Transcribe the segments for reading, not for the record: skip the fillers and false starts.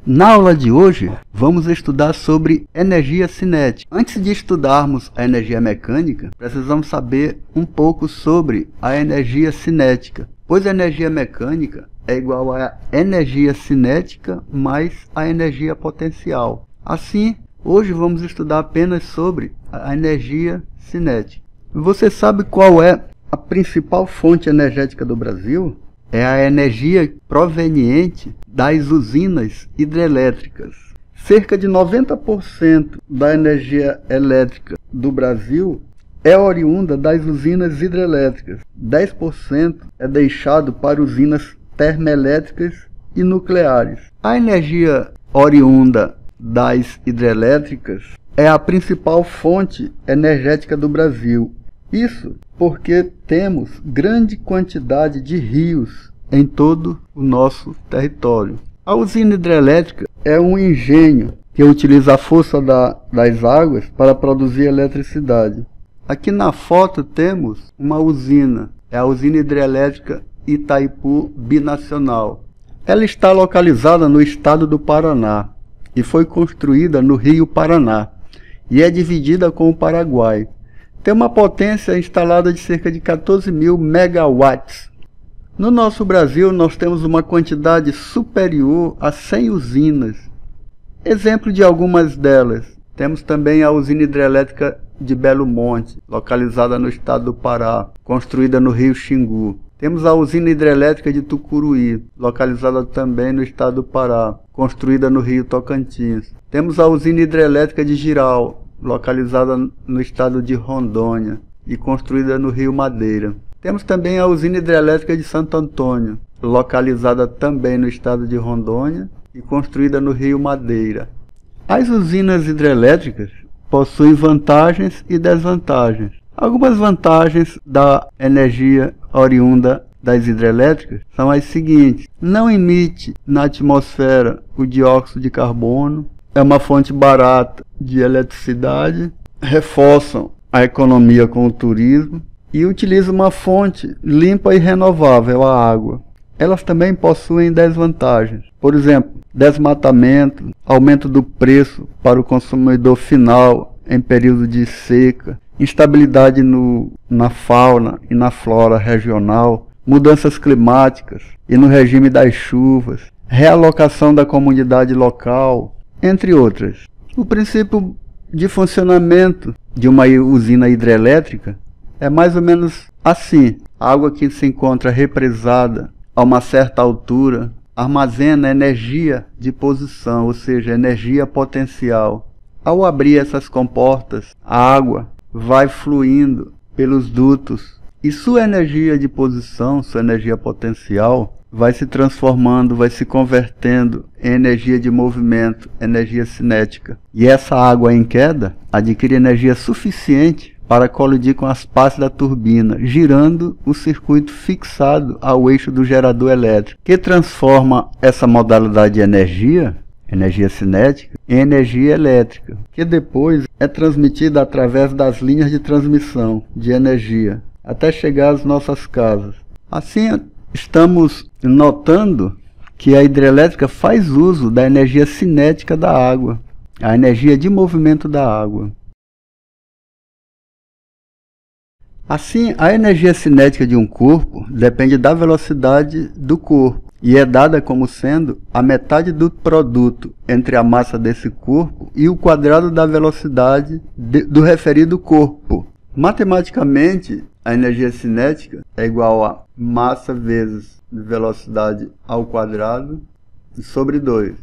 Na aula de hoje, vamos estudar sobre energia cinética. Antes de estudarmos a energia mecânica, precisamos saber um pouco sobre a energia cinética, pois a energia mecânica é igual a energia cinética mais a energia potencial. Assim, hoje vamos estudar apenas sobre a energia cinética. Você sabe qual é a principal fonte energética do Brasil? É a energia proveniente das usinas hidrelétricas. Cerca de 90% da energia elétrica do Brasil é oriunda das usinas hidrelétricas. 10% é deixado para usinas termoelétricas e nucleares. A energia oriunda das hidrelétricas é a principal fonte energética do Brasil. Isso porque temos grande quantidade de rios em todo o nosso território. A usina hidrelétrica é um engenho que utiliza a força das águas para produzir eletricidade. Aqui na foto temos uma usina, é a usina hidrelétrica Itaipu Binacional. Ela está localizada no estado do Paraná e foi construída no Rio Paraná e é dividida com o Paraguai. Tem uma potência instalada de cerca de 14.000 megawatts. No nosso Brasil, nós temos uma quantidade superior a 100 usinas. Exemplo de algumas delas, temos também a usina hidrelétrica de Belo Monte, localizada no estado do Pará, construída no Rio Xingu. Temos a usina hidrelétrica de Tucuruí, localizada também no estado do Pará, construída no Rio Tocantins. Temos a usina hidrelétrica de Jirau, localizada no estado de Rondônia e construída no Rio Madeira. Temos também a usina hidrelétrica de Santo Antônio, localizada também no estado de Rondônia e construída no Rio Madeira. As usinas hidrelétricas possuem vantagens e desvantagens. Algumas vantagens da energia oriunda das hidrelétricas são as seguintes: não emite na atmosfera o dióxido de carbono, é uma fonte barata de eletricidade, reforçam a economia com o turismo e utilizam uma fonte limpa e renovável, a água. Elas também possuem desvantagens, por exemplo, desmatamento, aumento do preço para o consumidor final em período de seca, instabilidade na fauna e na flora regional, mudanças climáticas e no regime das chuvas, realocação da comunidade local, entre outras. O princípio de funcionamento de uma usina hidrelétrica é mais ou menos assim. A água que se encontra represada a uma certa altura armazena energia de posição, ou seja, energia potencial. Ao abrir essas comportas, a água vai fluindo pelos dutos e sua energia de posição, sua energia potencial, vai se transformando, vai se convertendo em energia de movimento, energia cinética. E essa água em queda adquire energia suficiente para colidir com as partes da turbina, girando o circuito fixado ao eixo do gerador elétrico, que transforma essa modalidade de energia cinética, em energia elétrica, que depois é transmitida através das linhas de transmissão de energia, até chegar às nossas casas. Assim, estamos notando que a hidrelétrica faz uso da energia cinética da água, a energia de movimento da água. Assim, a energia cinética de um corpo depende da velocidade do corpo e é dada como sendo a metade do produto entre a massa desse corpo e o quadrado da velocidade do referido corpo. Matematicamente, a energia cinética é igual a massa vezes velocidade ao quadrado sobre 2.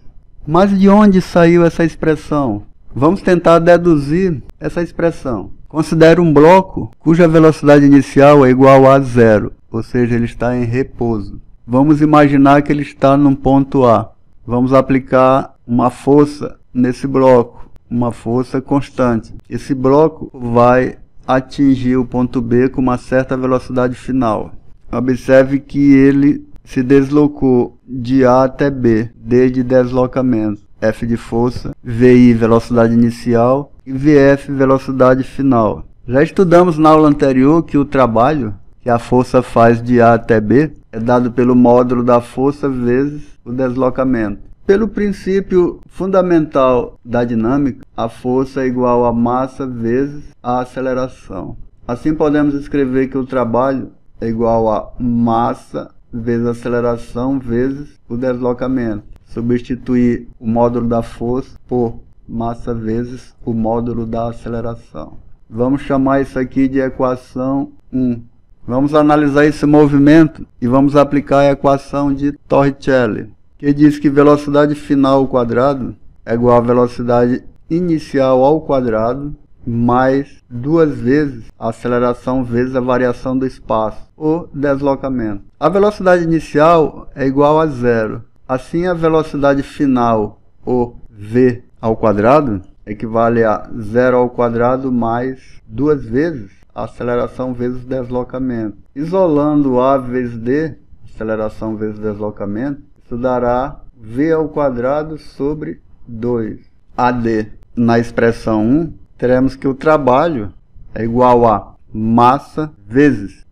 Mas de onde saiu essa expressão? Vamos tentar deduzir essa expressão. Considere um bloco cuja velocidade inicial é igual a 0, ou seja, ele está em repouso. Vamos imaginar que ele está num ponto A. Vamos aplicar uma força nesse bloco, uma força constante. Esse bloco vai atingir o ponto B com uma certa velocidade final. Observe que ele se deslocou de A até B, D de deslocamento, F de força, VI velocidade inicial e VF velocidade final. Já estudamos na aula anterior que o trabalho que a força faz de A até B é dado pelo módulo da força vezes o deslocamento. Pelo princípio fundamental da dinâmica, a força é igual a massa vezes a aceleração. Assim podemos escrever que o trabalho é igual a massa vezes a aceleração vezes o deslocamento. Substituir o módulo da força por massa vezes o módulo da aceleração. Vamos chamar isso aqui de equação 1. Vamos analisar esse movimento e vamos aplicar a equação de Torricelli, que diz que velocidade final ao quadrado é igual a velocidade inicial ao quadrado mais 2 vezes a aceleração vezes a variação do espaço, ou deslocamento. A velocidade inicial é igual a zero. Assim, a velocidade final, ou v ao quadrado, equivale a 0 ao quadrado mais 2 vezes a aceleração vezes o deslocamento. Isolando a vezes d, aceleração vezes deslocamento, isso dará v ao quadrado sobre 2 AD. Na expressão 1, teremos que o trabalho é igual a massa vezes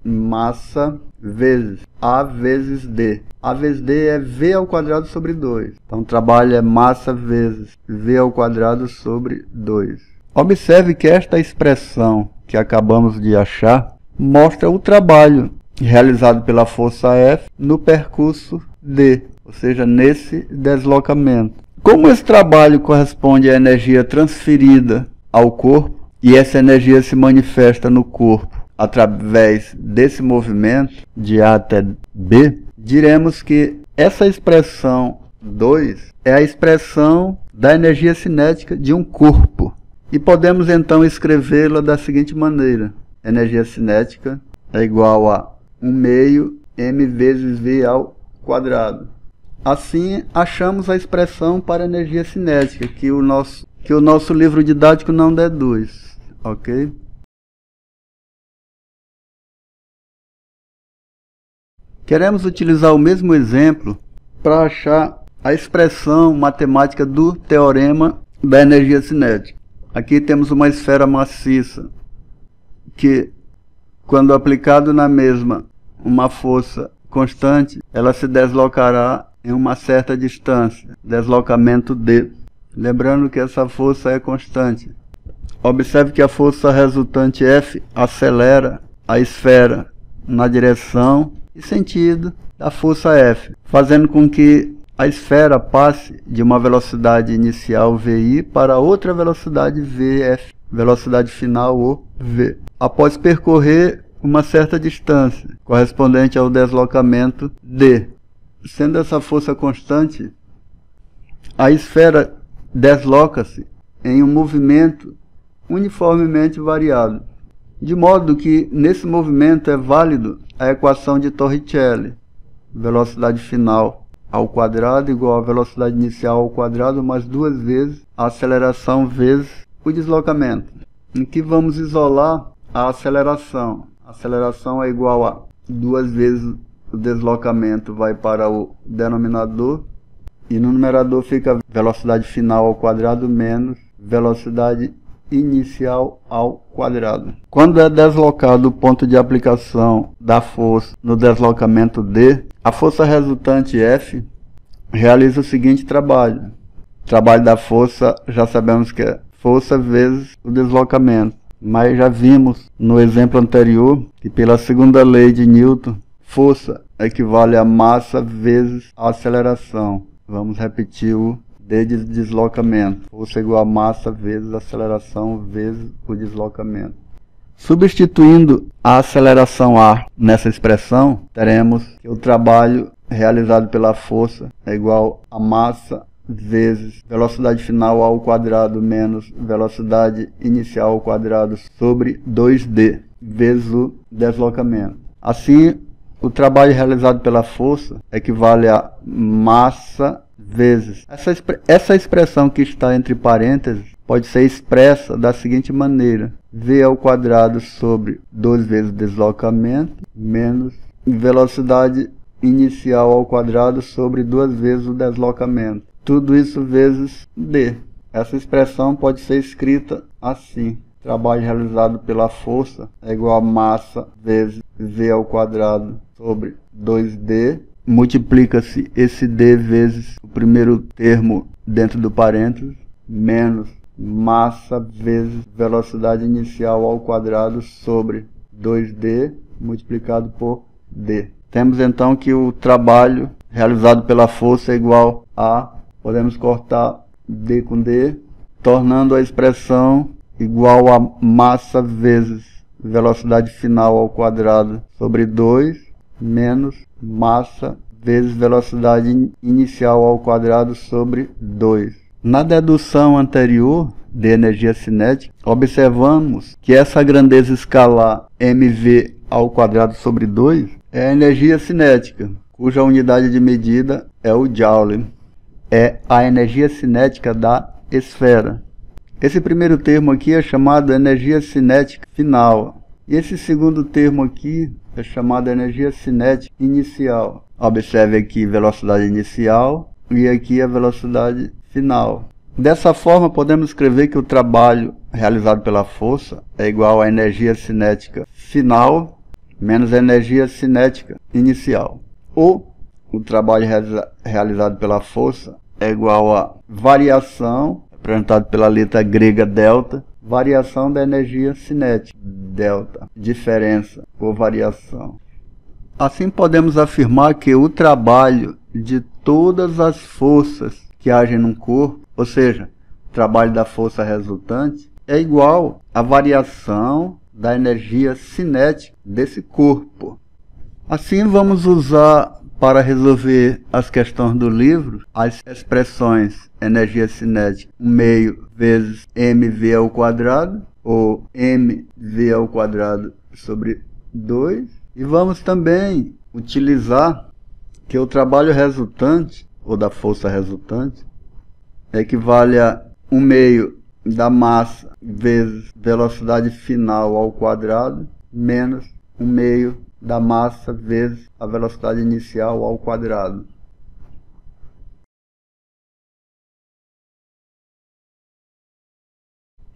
A vezes D. A vezes D é V ao quadrado sobre 2. Então, o trabalho é massa vezes V ao quadrado sobre 2. Observe que esta expressão que acabamos de achar mostra o trabalho realizado pela força F no percurso D, ou seja, nesse deslocamento. Como esse trabalho corresponde à energia transferida ao corpo, e essa energia se manifesta no corpo através desse movimento de A até B, diremos que essa expressão 2 é a expressão da energia cinética de um corpo. E podemos então escrevê-la da seguinte maneira: energia cinética é igual a 1/2 m vezes v ao quadrado. Assim, achamos a expressão para energia cinética, que o nosso livro didático não deduz, ok? Queremos utilizar o mesmo exemplo para achar a expressão matemática do teorema da energia cinética. Aqui temos uma esfera maciça que, quando aplicado na mesma uma força constante, ela se deslocará em uma certa distância, deslocamento D. Lembrando que essa força é constante. Observe que a força resultante F acelera a esfera na direção e sentido da força F, fazendo com que a esfera passe de uma velocidade inicial VI para outra velocidade VF, velocidade final ou V, após percorrer uma certa distância, correspondente ao deslocamento D. Sendo essa força constante, a esfera desloca-se em um movimento uniformemente variado, de modo que nesse movimento é válido a equação de Torricelli, velocidade final ao quadrado igual a velocidade inicial ao quadrado mais 2 vezes a aceleração vezes o deslocamento, em que vamos isolar a aceleração. A aceleração é igual a 2 vezes o deslocamento vai para o denominador, e no numerador fica velocidade final ao quadrado menos velocidade inicial ao quadrado. Quando é deslocado o ponto de aplicação da força no deslocamento D, a força resultante F realiza o seguinte trabalho. O trabalho da força já sabemos que é força vezes o deslocamento, mas já vimos no exemplo anterior que, pela segunda lei de Newton, força equivale a massa vezes a aceleração. Vamos repetir o D de deslocamento. Força igual a massa vezes aceleração vezes o deslocamento. Substituindo a aceleração A nessa expressão, teremos que o trabalho realizado pela força é igual a massa vezes velocidade final ao quadrado menos velocidade inicial ao quadrado sobre 2D vezes o deslocamento. Assim, o trabalho realizado pela força equivale a massa vezes. Essa expressão que está entre parênteses pode ser expressa da seguinte maneira: v ao quadrado sobre 2 vezes deslocamento menos velocidade inicial ao quadrado sobre 2 vezes o deslocamento. Tudo isso vezes d. Essa expressão pode ser escrita assim: trabalho realizado pela força é igual a massa vezes v ao quadrado sobre 2d multiplica-se esse D vezes o primeiro termo dentro do parênteses, menos massa vezes velocidade inicial ao quadrado sobre 2D multiplicado por D. Temos então que o trabalho realizado pela força é igual a, podemos cortar D com D, tornando a expressão igual a massa vezes velocidade final ao quadrado sobre 2 menos massa vezes velocidade inicial ao quadrado sobre 2. Na dedução anterior de energia cinética, observamos que essa grandeza escalar mv ao quadrado sobre 2 é a energia cinética, cuja unidade de medida é o Joule. É a energia cinética da esfera. Esse primeiro termo aqui é chamado energia cinética final. E esse segundo termo aqui é chamado energia cinética inicial. Observe aqui velocidade inicial e aqui a velocidade final. Dessa forma, podemos escrever que o trabalho realizado pela força é igual à energia cinética final menos a energia cinética inicial. Ou o trabalho realizado pela força é igual a variação, representado pela letra grega delta, variação da energia cinética, delta, diferença ou variação. Assim podemos afirmar que o trabalho de todas as forças que agem num corpo, ou seja, o trabalho da força resultante, é igual à variação da energia cinética desse corpo. Assim vamos usar para resolver as questões do livro as expressões energia cinética 1/2 vezes mv ao quadrado ou mv ao quadrado sobre 2. E vamos também utilizar que o trabalho resultante ou da força resultante equivale a 1/2 da massa vezes velocidade final ao quadrado menos 1/2 da massa vezes a velocidade inicial ao quadrado.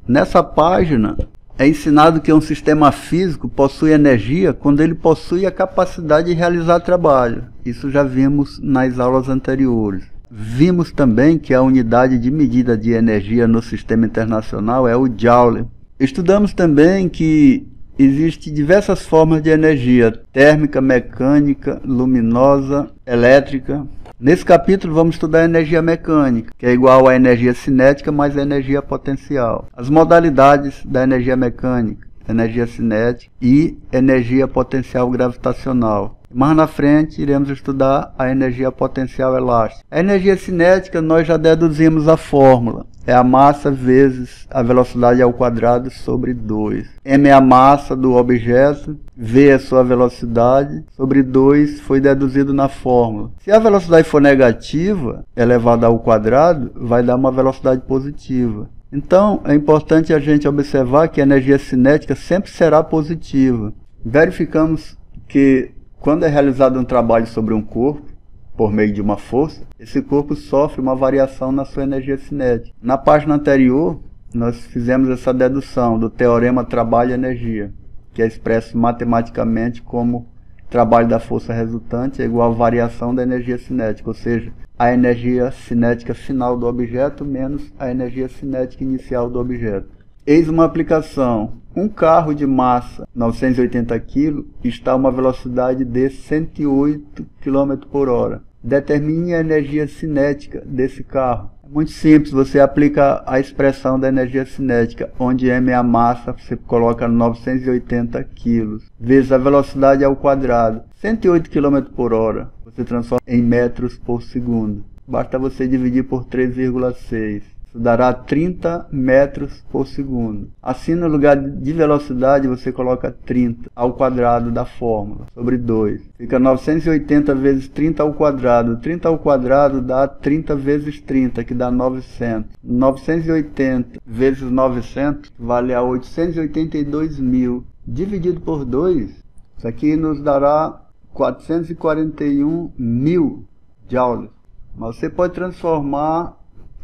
Nessa página é ensinado que um sistema físico possui energia quando ele possui a capacidade de realizar trabalho. Isso já vimos nas aulas anteriores. Vimos também que a unidade de medida de energia no sistema internacional é o Joule. Estudamos também que existem diversas formas de energia: térmica, mecânica, luminosa, elétrica. Nesse capítulo vamos estudar a energia mecânica, que é igual à energia cinética mais a energia potencial. As modalidades da energia mecânica, energia cinética e energia potencial gravitacional. Mais na frente iremos estudar a energia potencial elástica. A energia cinética nós já deduzimos a fórmula. É a massa vezes a velocidade ao quadrado sobre 2. M é a massa do objeto, V é sua velocidade, sobre 2 foi deduzido na fórmula. Se a velocidade for negativa, elevada ao quadrado, vai dar uma velocidade positiva. Então, é importante a gente observar que a energia cinética sempre será positiva. Verificamos que quando é realizado um trabalho sobre um corpo, por meio de uma força, esse corpo sofre uma variação na sua energia cinética. Na página anterior, nós fizemos essa dedução do teorema trabalho-energia, que é expresso matematicamente como trabalho da força resultante é igual a variação da energia cinética, ou seja, a energia cinética final do objeto menos a energia cinética inicial do objeto. Eis uma aplicação. Um carro de massa 980 kg está a uma velocidade de 108 km por hora. Determine a energia cinética desse carro. É muito simples, você aplica a expressão da energia cinética, onde m é a massa, você coloca 980 kg, vezes a velocidade ao quadrado. 108 km por hora, você transforma em metros por segundo. Basta você dividir por 3,6. Isso dará 30 metros por segundo. Assim, no lugar de velocidade, você coloca 30 ao quadrado da fórmula, sobre 2. Fica 980 vezes 30 ao quadrado. 30 ao quadrado dá 30 vezes 30, que dá 900. 980 vezes 900 vale a 882 mil. Dividido por 2, isso aqui nos dará 441 mil joules. Mas você pode transformar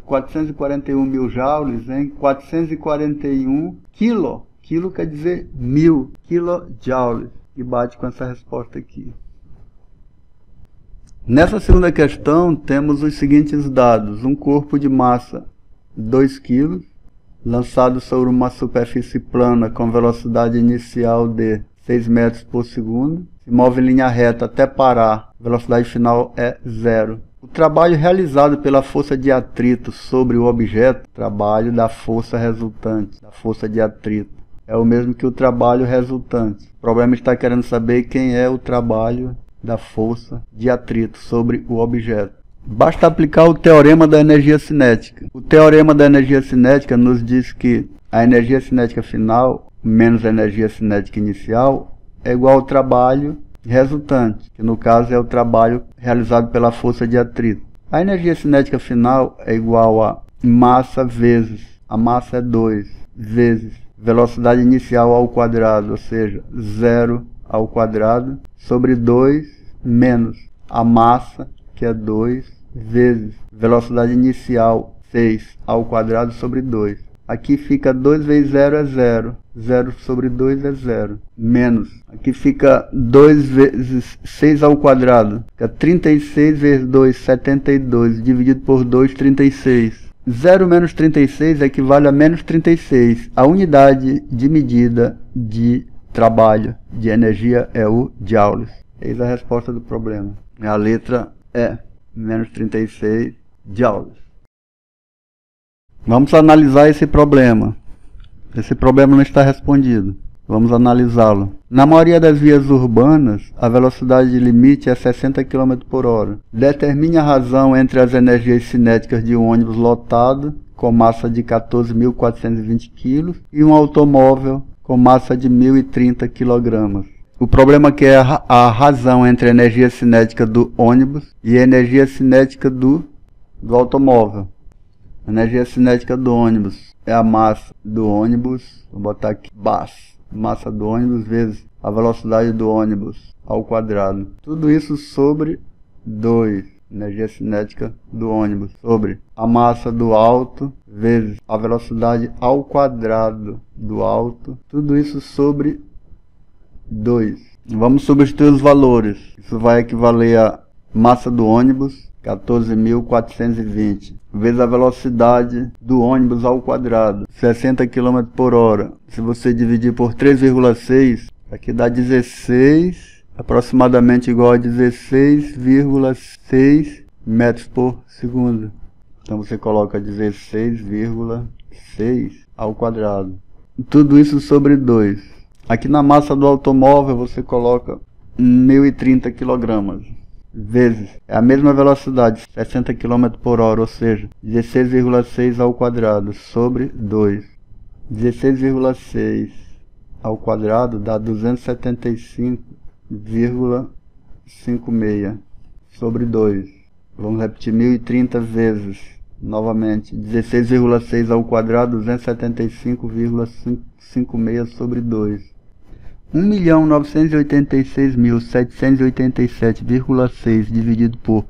441 mil joules em 441 quilo. Quilo quer dizer 1000 kilojoules. E bate com essa resposta aqui. Nessa segunda questão, temos os seguintes dados. Um corpo de massa 2 kg, lançado sobre uma superfície plana com velocidade inicial de 6 metros por segundo, se move em linha reta até parar, a velocidade final é 0. O trabalho realizado pela força de atrito sobre o objeto, trabalho da força resultante, da força de atrito, é o mesmo que o trabalho resultante. O problema está querendo saber quem é o trabalho da força de atrito sobre o objeto. Basta aplicar o teorema da energia cinética. O teorema da energia cinética nos diz que a energia cinética final menos a energia cinética inicial é igual ao trabalho resultante, que no caso é o trabalho realizado pela força de atrito. A energia cinética final é igual a massa vezes, a massa é 2, vezes velocidade inicial ao quadrado, ou seja, 0 ao quadrado, sobre 2 menos a massa, que é 2, vezes velocidade inicial 6 ao quadrado sobre 2. Aqui fica 2 vezes 0 é 0. 0 sobre 2 é 0. Menos. Aqui fica 2 vezes 6 ao quadrado. Fica 36 vezes 2, 72. Dividido por 2, 36. 0 menos 36 equivale a menos 36. A unidade de medida de trabalho, de energia, é o joules. Eis a resposta do problema. A letra é menos 36 joules. Vamos analisar esse problema. Esse problema não está respondido. Vamos analisá-lo. Na maioria das vias urbanas, a velocidade limite é 60 km por hora. Determine a razão entre as energias cinéticas de um ônibus lotado, com massa de 14.420 kg, e um automóvel com massa de 1.030 kg. O problema aqui é a razão entre a energia cinética do ônibus e a energia cinética do automóvel. A energia cinética do ônibus é a massa do ônibus, vou botar aqui, massa do ônibus vezes a velocidade do ônibus ao quadrado. Tudo isso sobre 2, energia cinética do ônibus, sobre a massa do auto vezes a velocidade ao quadrado do auto. Tudo isso sobre 2. Vamos substituir os valores. Isso vai equivaler a massa do ônibus, 14.420, vezes a velocidade do ônibus ao quadrado, 60 km por hora. Se você dividir por 3,6, aqui dá 16, aproximadamente igual a 16,6 metros por segundo. Então você coloca 16,6 ao quadrado. Tudo isso sobre 2. Aqui na massa do automóvel você coloca 1.030 kg. Vezes, é a mesma velocidade, 60 km por hora, ou seja, 16,6 ao quadrado sobre 2. 16,6 ao quadrado dá 275,56 sobre 2. Vamos repetir, 1.030 vezes, novamente, 16,6 ao quadrado, 275,56 sobre 2. 1.986.787,6 dividido por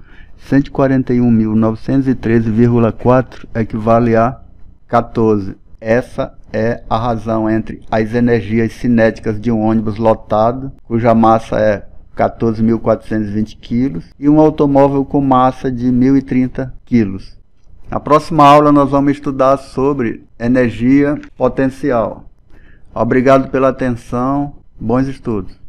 141.913,4 equivale a 14. Essa é a razão entre as energias cinéticas de um ônibus lotado, cuja massa é 14.420 kg, e um automóvel com massa de 1.030 kg. Na próxima aula nós vamos estudar sobre energia potencial. Obrigado pela atenção. Bons estudos.